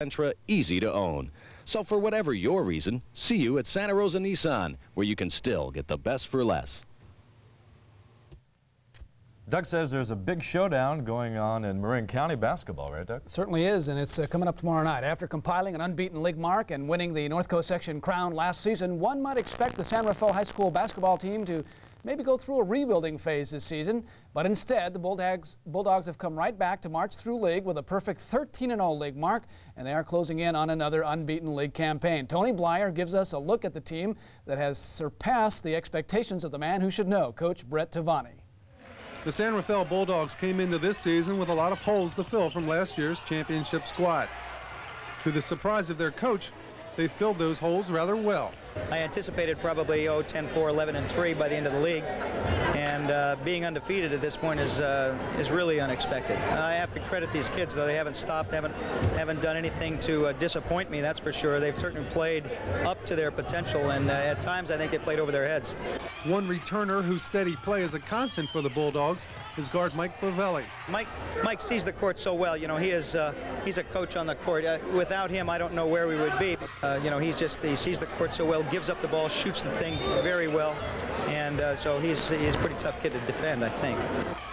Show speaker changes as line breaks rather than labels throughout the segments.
Sentra easy to own. So for whatever your reason, see you at Santa Rosa Nissan, where you can still get the best for less.
Doug says there's a big showdown going on in Marin County basketball, right, Doug?
Certainly is, and it's coming up tomorrow night. After compiling an unbeaten league mark and winning the North Coast section crown last season, one might expect the San Rafael High School basketball team to maybe go through a rebuilding phase this season, but instead the Bulldogs have come right back to march through league with a perfect 13-0 league mark, and they are closing in on another unbeaten league campaign. Tony Blyer gives us a look at the team that has surpassed the expectations of the man who should know, Coach Brett Tavani.
The San Rafael Bulldogs came into this season with a lot of holes to fill from last year's championship squad. To the surprise of their coach, they filled those holes rather well.
I anticipated probably 10-4, 11-3 by the end of the league, and being undefeated at this point is really unexpected. I have to credit these kids, though. They haven't stopped, haven't done anything to disappoint me, that's for sure. They've certainly played up to their potential, and at times I think they played over their heads.
One returner whose steady play is a constant for the Bulldogs is guard Mike Bavelli.
Mike sees the court so well. You know, he's a coach on the court. Without him, I don't know where we would be. You know, he sees the court so well, gives up the ball, shoots the thing very well, and so he's a pretty tough kid to defend, I think.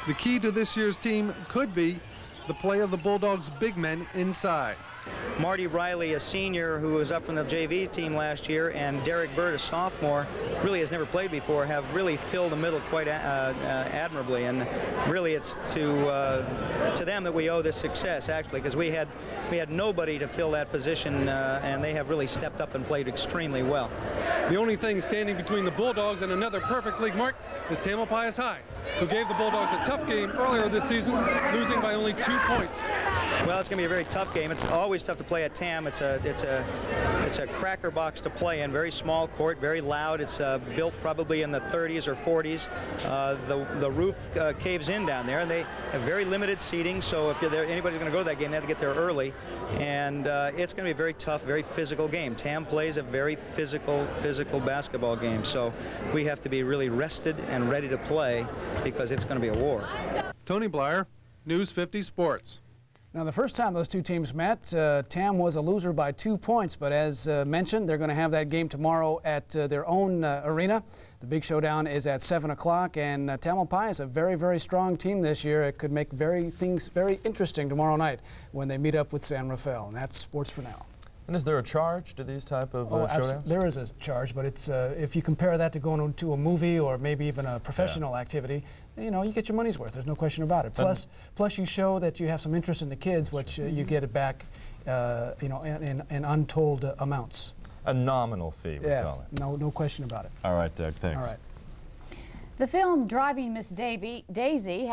The key to this year's team could be the play of the Bulldogs' big men inside.
Marty Riley, a senior who was up from the JV team last year, and Derek Bird, a sophomore, really has never played before, have really filled the middle quite admirably, and really it's to them that we owe this success, actually, because we had nobody to fill that position, and they have really stepped up and played extremely well.
The only thing standing between the Bulldogs and another perfect league mark is Tamalpais High, who gave the Bulldogs a tough game earlier this season, losing by only 2 points.
Well, it's going to be a very tough game. It's always tough to play at TAM. It's a cracker box to play in. Very small court, very loud. It's built probably in the 30s or 40s. The roof caves in down there, and they have very limited seating. So if anybody's going to go to that game, they have to get there early. And it's going to be a very tough, very physical game. TAM plays a very physical basketball game. So we have to be really rested and ready to play because it's going to be a war.
Tony Blyer, News 50 Sports.
Now, the first time those two teams met, TAM was a loser by 2 points, but as mentioned, they're going to have that game tomorrow at their own arena. The big showdown is at 7 o'clock, and Tamalpais is a very, very strong team this year. It could make things very interesting tomorrow night when they meet up with San Rafael, and that's sports for now.
And is there a charge to these type of showdowns? There
is a charge, but it's if you compare that to going to a movie or maybe even a professional activity, you know, you get your money's worth. There's no question about it. Plus you show that you have some interest in the kids, which you get it back, you know, in untold amounts.
A nominal fee, we call it.
No question about it.
All right, Doug, thanks.
All right.
The film Driving Miss Daisy